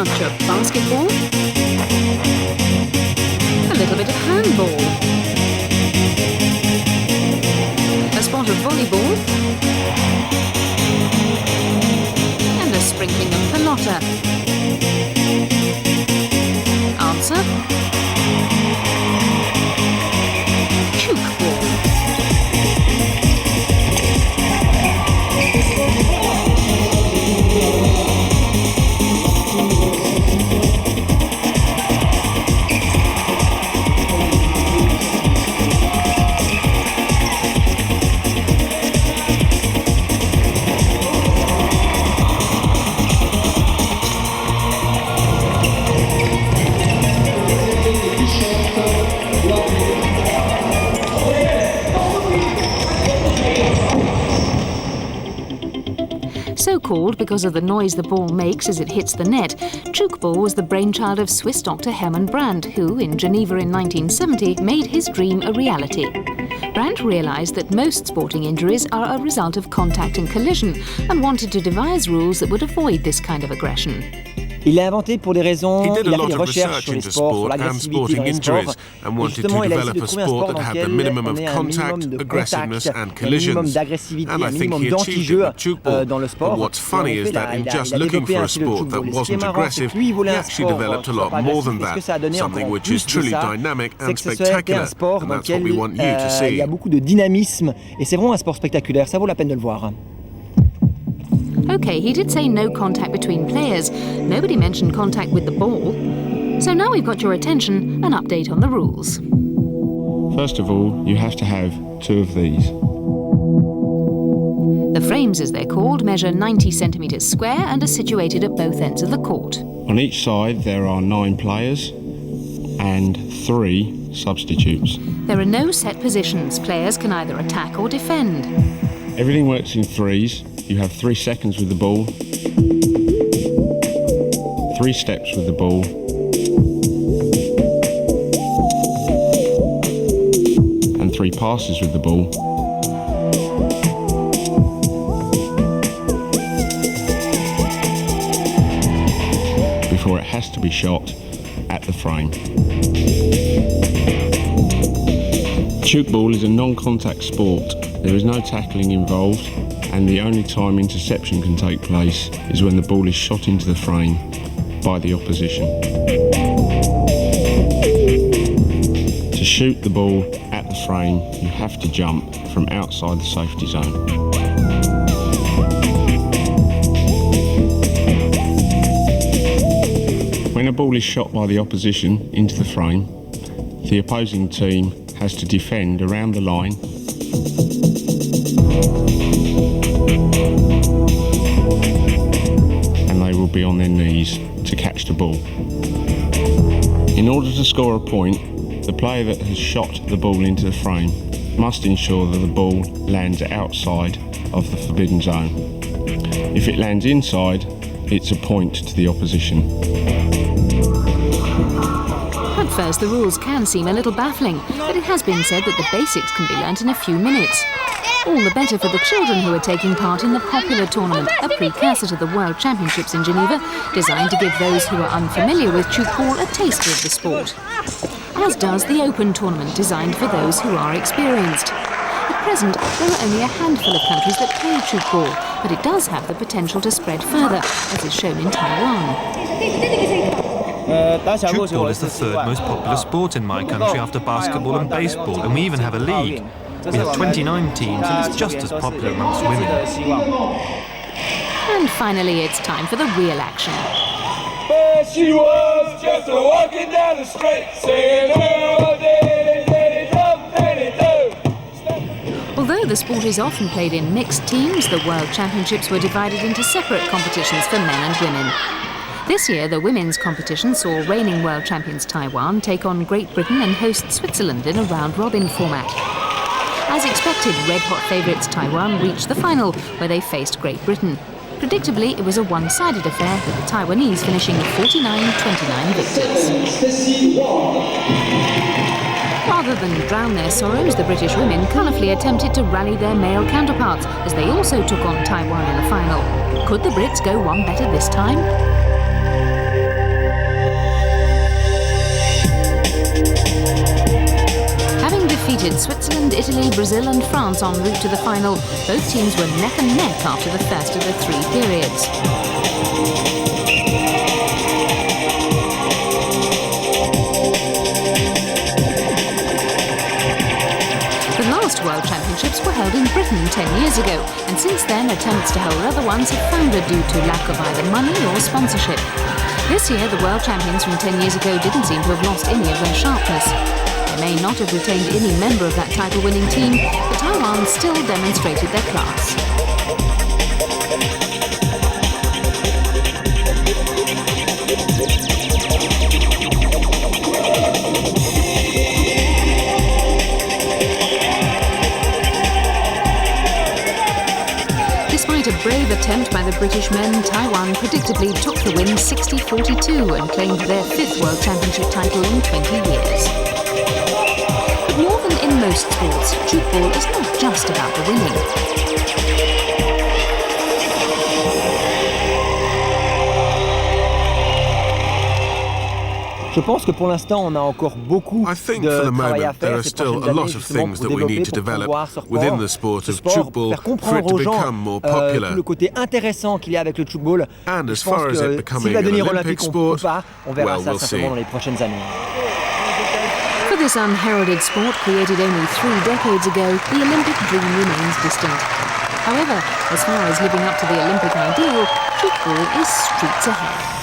touch of basketball, a little bit of handball, a spot of volleyball, and a sprinkling of pelota. Answer: Tchoukball. So called because of the noise the ball makes as it hits the net, Tchoukball was the brainchild of Swiss doctor Hermann Brandt, who, in Geneva in 1970, made his dream a reality. Brandt realised that most sporting injuries are a result of contact and collision and wanted to devise rules that would avoid this kind of aggression. Il l'a inventé pour des raisons, il a fait des recherches sur les sports, sur l'agressivité dans les sports. And wanted to develop a sport that had the minimum of contact, aggressiveness and collisions. And I think he achieved it with Tchoukball. But what's funny is that in just looking for a sport that wasn't aggressive, he actually developed a lot more than that, something which is truly dynamic and spectacular, and that's what we want you to see. Il y a beaucoup de dynamisme et c'est vraiment un sport spectaculaire, ça vaut la peine de le voir. OK, he did say no contact between players. Nobody mentioned contact with the ball. So now we've got your attention, an update on the rules. First of all, you have to have 2 of these. The frames, as they're called, measure 90 centimetres square and are situated at both ends of the court. On each side, there are 9 players and 3 substitutes. There are no set positions. Players can either attack or defend. Everything works in threes. You have 3 seconds with the ball, 3 steps with the ball, and 3 passes with the ball. Before it has to be shot at the frame. Tchoukball is a non-contact sport. There is no tackling involved, and the only time interception can take place is when the ball is shot into the frame by the opposition. To shoot the ball at the frame, you have to jump from outside the safety zone. When a ball is shot by the opposition into the frame, the opposing team has to defend around the line and they will be on their knees to catch the ball. In order to score a point, the player that has shot the ball into the frame must ensure that the ball lands outside of the forbidden zone. If it lands inside, it's a point to the opposition. At first, the rules can seem a little baffling, but it has been said that the basics can be learnt in a few minutes. All the better for the children who are taking part in the popular tournament, a precursor to the World Championships in Geneva, designed to give those who are unfamiliar with Tchoukball a taster of the sport. As does the Open tournament, designed for those who are experienced. At present, there are only a handful of countries that play Tchoukball, but it does have the potential to spread further, as is shown in Taiwan. Tchoukball is the 3rd most popular sport in my country after basketball and baseball, and we even have a league. We have 29 teams and it's just as popular amongst women. And finally, it's time for the real action. There she was, just walking down the street, saying, oh, Although the sport is often played in mixed teams, the World Championships were divided into separate competitions for men and women. This year, the women's competition saw reigning world champions Taiwan take on Great Britain and host Switzerland in a round-robin format. As expected, red-hot favourites Taiwan reached the final, where they faced Great Britain. Predictably, it was a one-sided affair, with the Taiwanese finishing 49-29 victors. Rather than drown their sorrows, the British women colourfully attempted to rally their male counterparts, as they also took on Taiwan in the final. Could the Brits go one better this time? with Switzerland, Italy, Brazil and France en route to the final. Both teams were neck and neck after the first of the 3 periods. The last World Championships were held in Britain 10 years ago, and since then attempts to hold other ones have foundered due to lack of either money or sponsorship. This year, the World Champions from 10 years ago didn't seem to have lost any of their sharpness. They may not have retained any member of that title-winning team, but Taiwan still demonstrated their class. Despite a brave attempt by the British men, Taiwan predictably took the win 60-42 and claimed their 5th World Championship title in 20 years. But more than in most sports, Tchoukball is not just about the winning. Je pense que pour l'instant, on a encore beaucoup de travail à faire ces prochaines années justement pour développer, pour promouvoir ce sport, pour faire comprendre aux gens tout le côté intéressant qu'il y a avec le Tchoukball. Je pense que s'il va devenir olympique ou pas, on verra ça simplement dans les prochaines années. For this unheralded sport created only 3 decades ago, the Olympic dream remains distant. However, as far as living up to the Olympic ideal, Tchoukball is streets ahead.